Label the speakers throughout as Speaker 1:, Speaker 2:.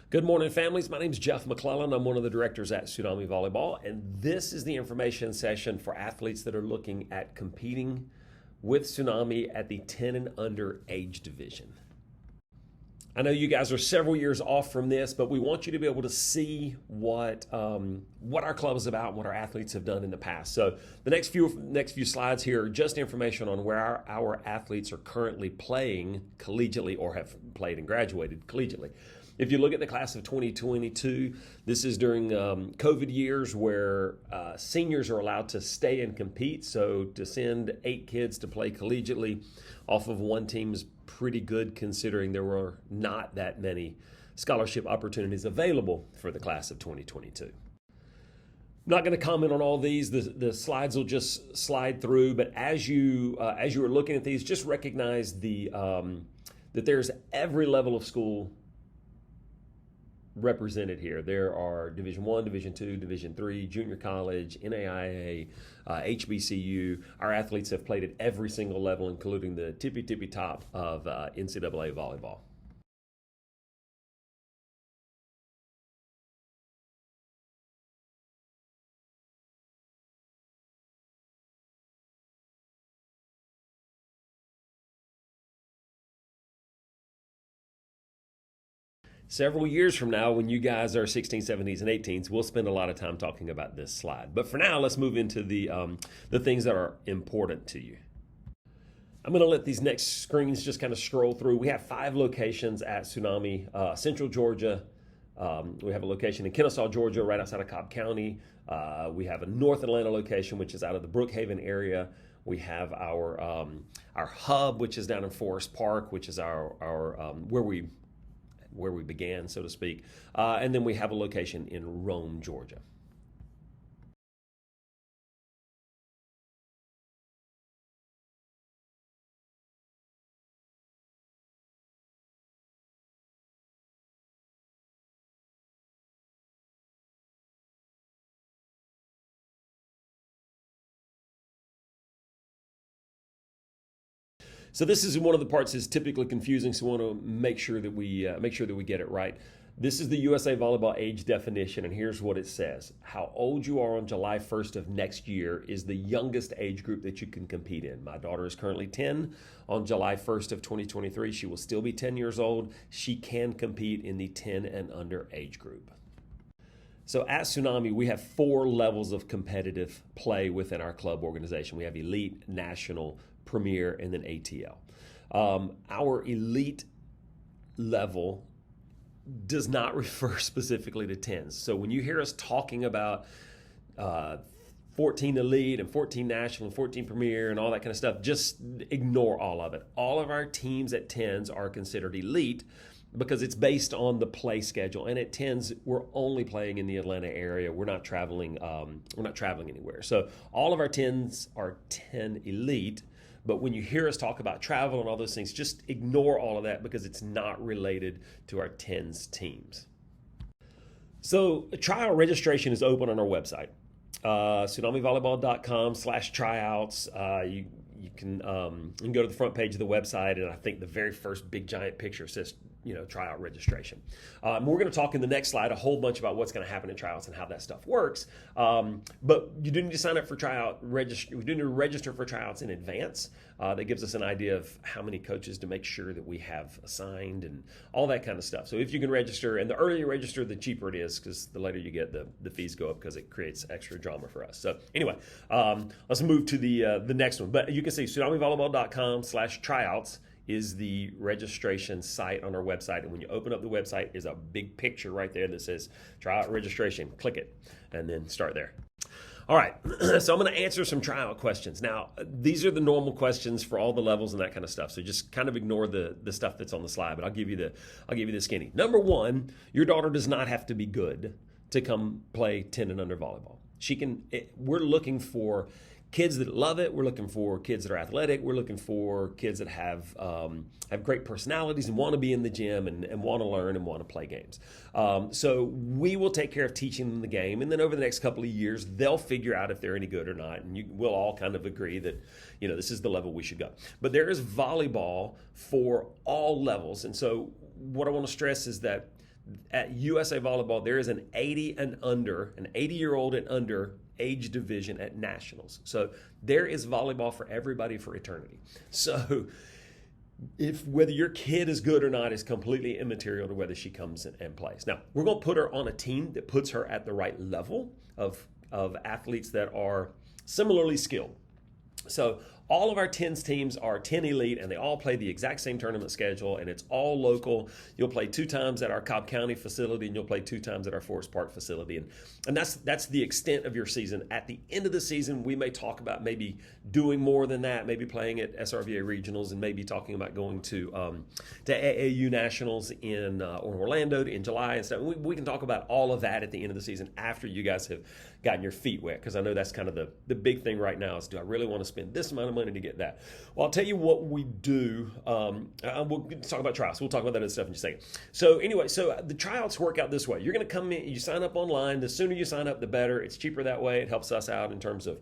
Speaker 1: Good morning, families. My name is Jeff McClellan. I'm one of the directors at Tsunami Volleyball, and this is the information session for athletes that are looking at competing with Tsunami at the 10 and under age division. I know you guys are several years off from this, but we want you to be able to see what our club is about and what our athletes have done in the past. So the next few slides here are just information on where our athletes are currently playing collegiately or have played and graduated collegiately. If you look at the class of 2022, this is during COVID years where seniors are allowed to stay and compete. So to send 8 kids to play collegiately off of one team is pretty good, considering there were not that many scholarship opportunities available for the class of 2022. I'm not going to comment on all these. The slides will just slide through. But as you are looking at these, just recognize that there's every level of school represented here. There are Division I, Division II, Division III, junior college, NAIA, HBCU. Our athletes have played at every single level, including the tippy top of NCAA volleyball. Several years from now, when you guys are 16s, 17s, and 18s, we'll spend a lot of time talking about this slide. But for now, let's move into the things that are important to you. I'm going to let these next screens just kind of scroll through. We have 5 locations at Tsunami. Central Georgia. We have a location in Kennesaw, Georgia, right outside of Cobb County. We have a North Atlanta location, which is out of the Brookhaven area. We have our hub, which is down in Forest Park, which is our where we began, so to speak. And then we have a location in Rome, Georgia. So this is one of the parts that's typically confusing, so we want to make sure that we get it right. This is the USA Volleyball age definition, and here's what it says. How old you are on July 1st of next year is the youngest age group that you can compete in. My daughter is currently 10. On July 1st of 2023, she will still be 10 years old. She can compete in the 10 and under age group. So at Tsunami, we have 4 levels of competitive play within our club organization. We have elite, national, premier, and then ATL. Our elite level does not refer specifically to 10s. So when you hear us talking about 14 elite and 14 national and 14 premier and all that kind of stuff, just ignore all of it. All of our teams at 10s are considered elite because it's based on the play schedule. And at 10s, we're only playing in the Atlanta area. We're not traveling anywhere. So all of our 10s are 10 elite. But when you hear us talk about travel and all those things, just ignore all of that because it's not related to our 10s teams. So trial registration is open on our website, tsunamivolleyball.com/tryouts. You can go to the front page of the website, and I think the very first big giant picture says, tryout registration. We're going to talk in the next slide a whole bunch about what's going to happen in tryouts and how that stuff works. But you do need to sign up for tryout. We do need to register for tryouts in advance. That gives us an idea of how many coaches to make sure that we have assigned and all that kind of stuff. So if you can register, and the earlier you register, the cheaper it is, because the later you get, the fees go up because it creates extra drama for us. So anyway, let's move to the next one. But you can see tsunamivolleyball.com/tryouts is the registration site on our website. And when you open up the website, is a big picture right there that says tryout registration. Click it and then start there. All right, so I'm going to answer some tryout questions. Now, these are the normal questions for all the levels and that kind of stuff. So just kind of ignore the stuff that's on the slide, but I'll give you the skinny. Number 1, your daughter does not have to be good to come play 10 and under volleyball. We're looking for kids that love it. We're looking for kids that are athletic. We're looking for kids that have great personalities and want to be in the gym and want to learn and want to play games. So we will take care of teaching them the game, and then over the next couple of years, they'll figure out if they're any good or not, and we'll all kind of agree that this is the level we should go. But there is volleyball for all levels, and so what I want to stress is that at USA Volleyball, there is an 80-year-old and under age division at nationals. So there is volleyball for everybody for eternity. So if whether your kid is good or not is completely immaterial to whether she comes and plays. Now, we're going to put her on a team that puts her at the right level of athletes that are similarly skilled. So all of our 10s teams are 10 elite, and they all play the exact same tournament schedule, and it's all local. You'll play 2 times at our Cobb County facility, and you'll play 2 times at our Forest Park facility. And that's the extent of your season. At the end of the season, we may talk about maybe doing more than that, maybe playing at SRVA regionals, and maybe talking about going to AAU nationals in Orlando in July and stuff. We can talk about all of that at the end of the season after you guys have gotten your feet wet, because I know that's kind of the big thing right now is, do I really want to spend this amount of money to get that? Well, I'll tell you what we do. We'll talk about tryouts. We'll talk about that other stuff in just a second. So anyway, so the tryouts work out this way. You're going to come in, you sign up online. The sooner you sign up, the better. It's cheaper that way. It helps us out in terms of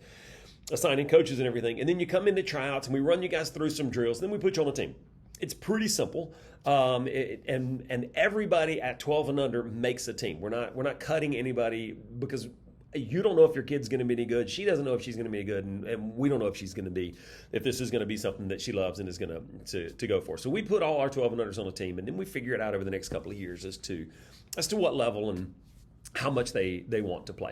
Speaker 1: assigning coaches and everything. And then you come into tryouts, and we run you guys through some drills. Then we put you on a team. It's pretty simple, and everybody at 12 and under makes a team. We're not cutting anybody, because you don't know if your kid's going to be any good. She doesn't know if she's going to be good, and we don't know if this is going to be something that she loves and is going to go for. So we put all our 12 and unders on a team, and then we figure it out over the next couple of years as to what level and how much they want to play.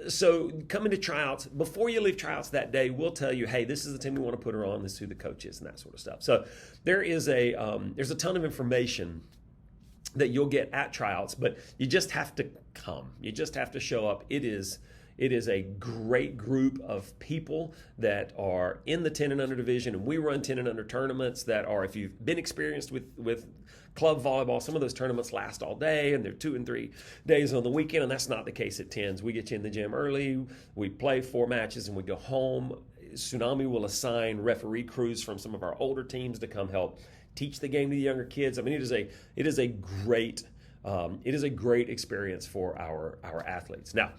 Speaker 1: So coming to tryouts, before you leave tryouts that day, we'll tell you, hey, this is the team we want to put her on. This is who the coach is and that sort of stuff. So there's a ton of information that you'll get at tryouts, but you just have to come. You just have to show up. It is a great group of people that are in the 10 and under division, and we run 10 and under tournaments that are, if you've been experienced with club volleyball, some of those tournaments last all day, and they're 2 and 3 days on the weekend, and that's not the case at 10s. We get you in the gym early, we play 4 matches, and we go home. Tsunami will assign referee crews from some of our older teams to come help teach the game to the younger kids. I mean, it is a great experience for our athletes. Now,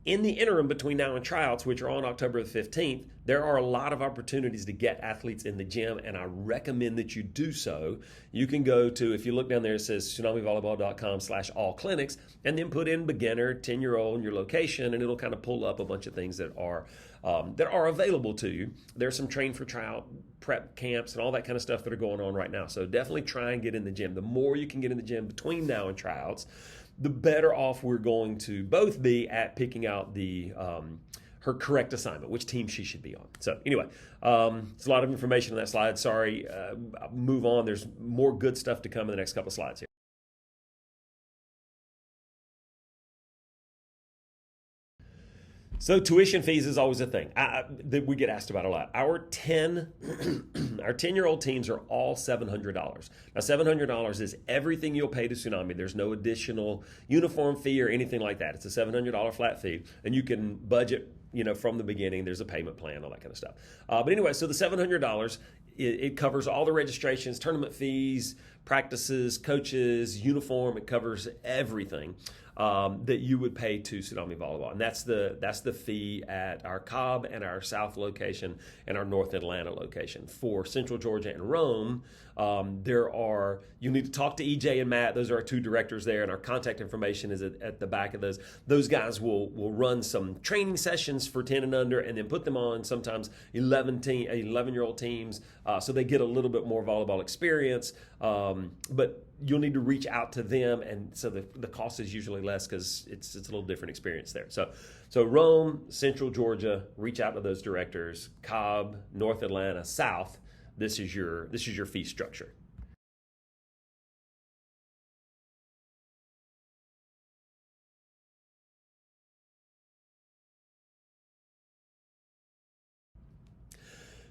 Speaker 1: in the interim between now and tryouts, which are on October the 15th, there are a lot of opportunities to get athletes in the gym, and I recommend that you do so. You can go to, if you look down there, it says tsunamivolleyball.com/all-clinics, and then put in beginner, 10-year-old, and your location, and it'll kind of pull up a bunch of things that are available to you. There's some train for tryout prep camps and all that kind of stuff that are going on right now. So definitely try and get in the gym. The more you can get in the gym between now and tryouts, the better off we're going to both be at picking out her correct assignment, which team she should be on. So anyway, it's a lot of information on that slide. Sorry, I'll move on. There's more good stuff to come in the next couple of slides here. So tuition fees is always a thing that we get asked about a lot. Our 10-year-old teams are all $700. Now, $700 is everything you'll pay to Tsunami. There's no additional uniform fee or anything like that. It's a $700 flat fee, and you can budget, from the beginning. There's a payment plan, all that kind of stuff. But anyway, so the $700, it covers all the registrations, tournament fees, practices, coaches, uniform. It covers everything that you would pay to Tsunami Volleyball. And that's the fee at our Cobb and our South location and our North Atlanta location. For Central Georgia and Rome, you need to talk to EJ and Matt. Those are our 2 directors there, and our contact information is at the back of those. Those guys will run some training sessions for 10 and under, and then put them on sometimes 11-year-old teams, so they get a little bit more volleyball experience. But you'll need to reach out to them, and so the cost is usually less because it's a little different experience there. So Rome, Central Georgia, reach out to those directors. Cobb, North Atlanta, South. This is your fee structure.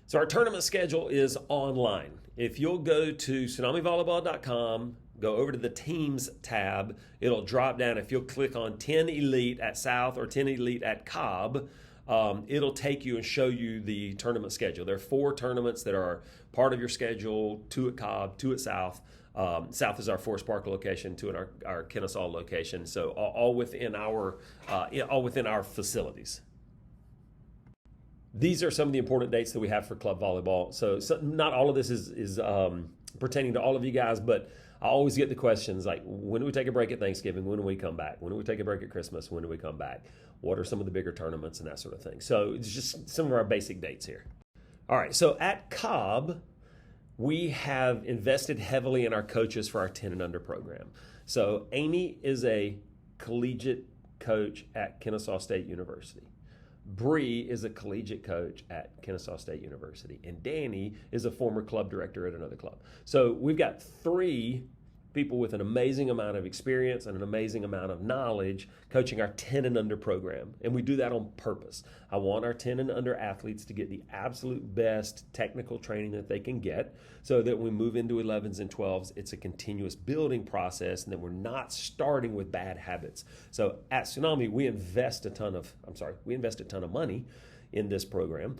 Speaker 1: So our tournament schedule is online. If you'll go to tsunamivolleyball.com, go over to the Teams tab, it'll drop down. If you'll click on 10 Elite at South or 10 Elite at Cobb, it'll take you and show you the tournament schedule. There are 4 tournaments that are part of your schedule, 2 at Cobb, 2 at South. South is our Forest Park location, 2 at our Kennesaw location. So all within our facilities. These are some of the important dates that we have for club volleyball. So not all of this is pertaining to all of you guys, but I always get the questions like, when do we take a break at Thanksgiving? When do we come back? When do we take a break at Christmas? When do we come back? What are some of the bigger tournaments and that sort of thing? So it's just some of our basic dates here. All right, so at Cobb, we have invested heavily in our coaches for our 10 and under program. So Amy is a collegiate coach at Kennesaw State University. Bree is a collegiate coach at Kennesaw State University. And Danny is a former club director at another club. So we've got 3 people with an amazing amount of experience and an amazing amount of knowledge coaching our 10 and under program. And we do that on purpose. I want our 10 and under athletes to get the absolute best technical training that they can get so that when we move into 11s and 12s, it's a continuous building process and that we're not starting with bad habits. So at Tsunami, we invest a ton of money in this program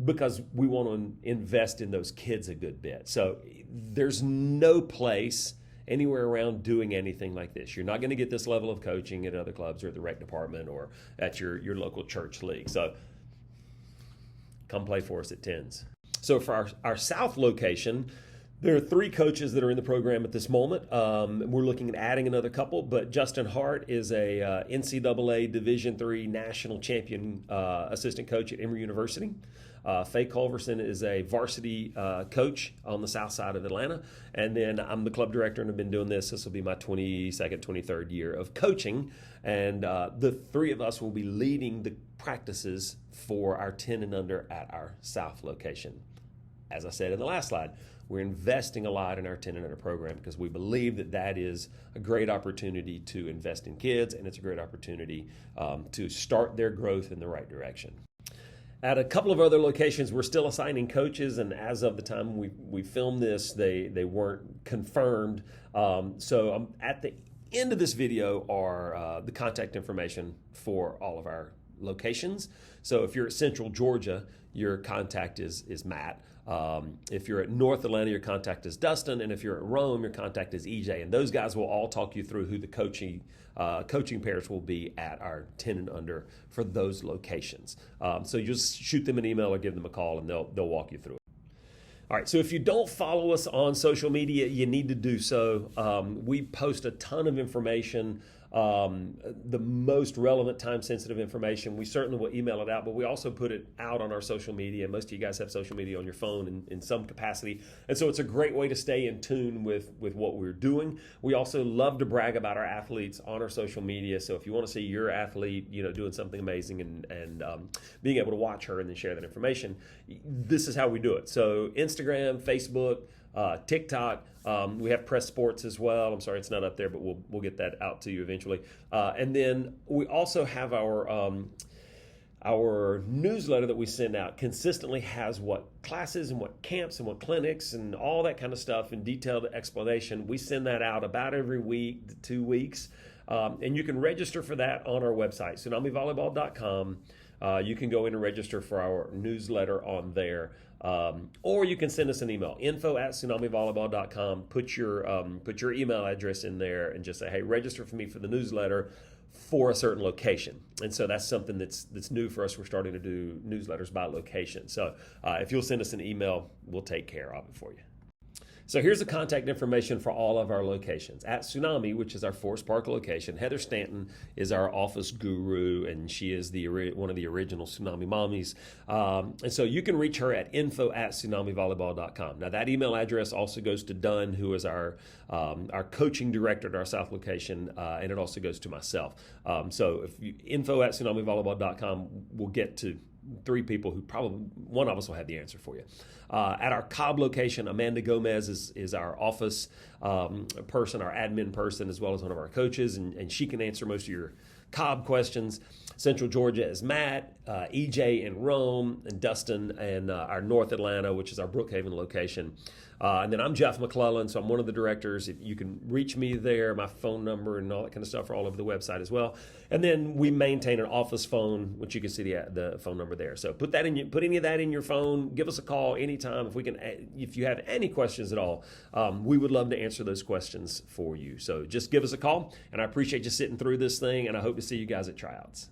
Speaker 1: because we want to invest in those kids a good bit. So there's no place anywhere around doing anything like this. You're not going to get this level of coaching at other clubs or at the rec department or at your local church league. So come play for us at TENS. So for our South location, there are 3 coaches that are in the program at this moment. We're looking at adding another couple, but Justin Hart is a NCAA Division III national champion assistant coach at Emory University. Faye Culverson is a varsity coach on the south side of Atlanta. And then I'm the club director and have been doing this. This will be my 22nd, 23rd year of coaching. And the 3 of us will be leading the practices for our 10 and under at our South location. As I said in the last slide, we're investing a lot in our 10 and under program because we believe that that is a great opportunity to invest in kids, and it's a great opportunity to start their growth in the right direction. At a couple of other locations, we're still assigning coaches, and as of the time we filmed this, they weren't confirmed. So at the end of this video are the contact information for all of our locations. So if you're at Central Georgia, your contact is Matt. If you're at North Atlanta, your contact is Dustin. And if you're at Rome, your contact is EJ. And those guys will all talk you through who the coaching pairs will be at our 10 and under for those locations. So you just shoot them an email or give them a call and they'll walk you through it. All right, so if you don't follow us on social media, you need to do so. We post a ton of information, the most relevant time-sensitive information. We certainly will email it out, but we also put it out on our social media. Most of you guys have social media on your phone in some capacity, and so it's a great way to stay in tune with what we're doing. We also love to brag about our athletes on our social media, so if you want to see your athlete doing something amazing and being able to watch her and then share that information, this is how we do it. So Instagram, Facebook, TikTok. We have Press Sports as well. I'm sorry it's not up there, but we'll get that out to you eventually. And then we also have our newsletter that we send out consistently has what classes and what camps and what clinics and all that kind of stuff in detailed explanation. We send that out about every week to 2 weeks. And you can register for that on our website, tsunamivolleyball.com. You can go in and register for our newsletter on there. Or you can send us an email, info@tsunamivolleyball.com. Put your email address in there and just say, hey, register for me for the newsletter for a certain location. And so that's something that's new for us. We're starting to do newsletters by location. So if you'll send us an email, we'll take care of it for you. So here's the contact information for all of our locations. At Tsunami, which is our Forest Park location, Heather Stanton is our office guru, and she is one of the original Tsunami mommies. And so you can reach her at info@tsunamivolleyball.com. Now that email address also goes to Dunn, who is our coaching director at our South location, and it also goes to myself. So if info@tsunamivolleyball.com will get to 3 people who probably, one of us will have the answer for you. At our Cobb location, Amanda Gomez is our office person, our admin person, as well as one of our coaches, and she can answer most of your Cobb questions. Central Georgia is Matt, EJ in Rome, and Dustin, and our North Atlanta, which is our Brookhaven location. And then I'm Jeff McClellan, so I'm one of the directors. If you can reach me there, my phone number and all that kind of stuff are all over the website as well. And then we maintain an office phone, which you can see the phone number there. So put any of that in your phone. Give us a call anytime if you have any questions at all. We would love to answer those questions for you. So just give us a call, and I appreciate you sitting through this thing, and I hope to see you guys at tryouts.